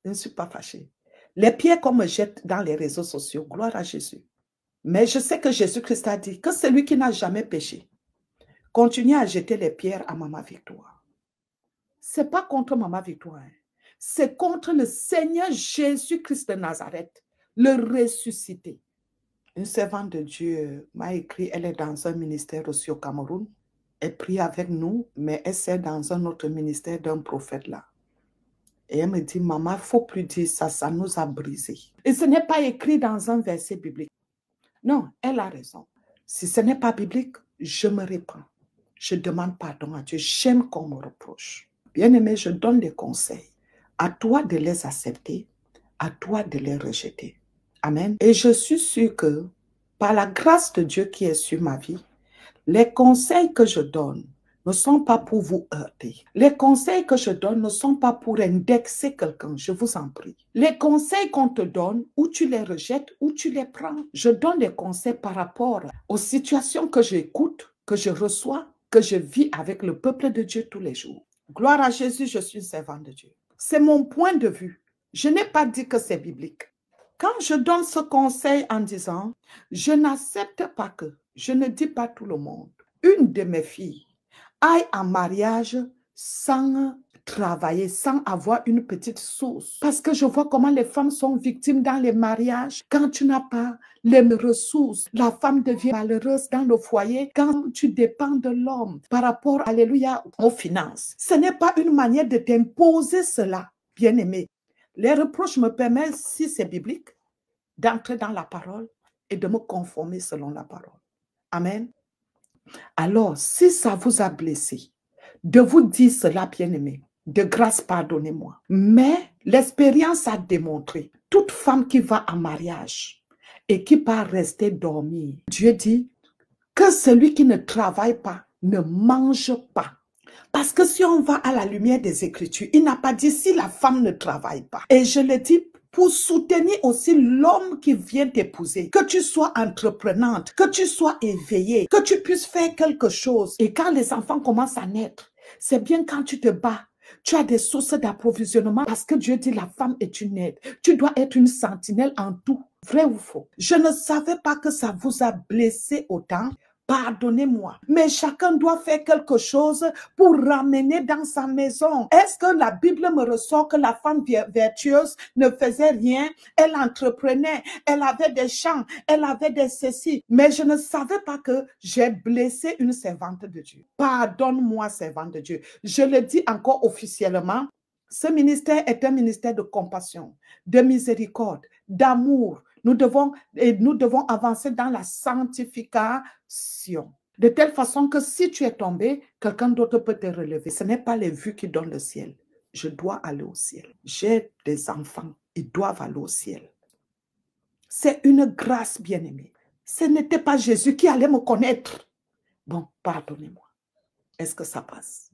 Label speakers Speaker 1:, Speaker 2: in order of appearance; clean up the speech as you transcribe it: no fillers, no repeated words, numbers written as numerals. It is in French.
Speaker 1: Je ne suis pas fâchée. Les pierres qu'on me jette dans les réseaux sociaux, gloire à Jésus. Mais je sais que Jésus-Christ a dit que celui qui n'a jamais péché, continue à jeter les pierres à Maman Victoire. Ce n'est pas contre Maman Victoire, hein. C'est contre le Seigneur Jésus-Christ de Nazareth, le ressuscité. Une servante de Dieu m'a écrit, elle est dans un ministère aussi au Cameroun. Elle prie avec nous, mais elle sert dans un autre ministère d'un prophète là. Et elle me dit, maman, il ne faut plus dire ça, ça nous a brisés. Et ce n'est pas écrit dans un verset biblique. Non, elle a raison. Si ce n'est pas biblique, je me réprends. Je demande pardon à Dieu. J'aime qu'on me reproche. Bien-aimé, je donne des conseils. À toi de les accepter, à toi de les rejeter. Amen. Et je suis sûre que par la grâce de Dieu qui est sur ma vie, les conseils que je donne ne sont pas pour vous heurter. Les conseils que je donne ne sont pas pour indexer quelqu'un, je vous en prie. Les conseils qu'on te donne, ou tu les rejettes, ou tu les prends. Je donne des conseils par rapport aux situations que j'écoute, que je reçois, que je vis avec le peuple de Dieu tous les jours. Gloire à Jésus, je suis servante de Dieu. C'est mon point de vue. Je n'ai pas dit que c'est biblique. Quand je donne ce conseil en disant, je n'accepte pas que, je ne dis pas tout le monde, une de mes filles aille en mariage sans travailler, sans avoir une petite source. Parce que je vois comment les femmes sont victimes dans les mariages. Quand tu n'as pas les ressources, la femme devient malheureuse dans le foyer quand tu dépends de l'homme par rapport, alléluia, aux finances. Ce n'est pas une manière de t'imposer cela, bien-aimé. Les reproches me permettent, si c'est biblique, d'entrer dans la parole et de me conformer selon la parole. Amen. Alors, si ça vous a blessé, de vous dire cela, bien-aimé, de grâce, pardonnez-moi. Mais l'expérience a démontré, toute femme qui va en mariage et qui part rester dormir, Dieu dit que celui qui ne travaille pas ne mange pas. Parce que si on va à la lumière des Écritures, il n'a pas dit si la femme ne travaille pas. Et je le dis pour soutenir aussi l'homme qui vient t'épouser, que tu sois entreprenante, que tu sois éveillée, que tu puisses faire quelque chose. Et quand les enfants commencent à naître, c'est bien quand tu te bats. Tu as des sources d'approvisionnement parce que Dieu dit la femme est une aide. Tu dois être une sentinelle en tout. Vrai ou faux? Je ne savais pas que ça vous a blessé autant. Pardonnez-moi, mais chacun doit faire quelque chose pour ramener dans sa maison. Est-ce que la Bible me ressort que la femme vertueuse ne faisait rien? Elle entreprenait, elle avait des champs, elle avait des ceci. Mais je ne savais pas que j'ai blessé une servante de Dieu. Pardonne-moi, servante de Dieu. Je le dis encore officiellement. Ce ministère est un ministère de compassion, de miséricorde, d'amour. Nous devons avancer dans la sanctification. De telle façon que si tu es tombé, quelqu'un d'autre peut te relever. Ce n'est pas les vues qui donnent le ciel. Je dois aller au ciel. J'ai des enfants. Ils doivent aller au ciel. C'est une grâce, bien-aimée. Ce n'était pas Jésus qui allait me connaître. Bon, pardonnez-moi. Est-ce que ça passe?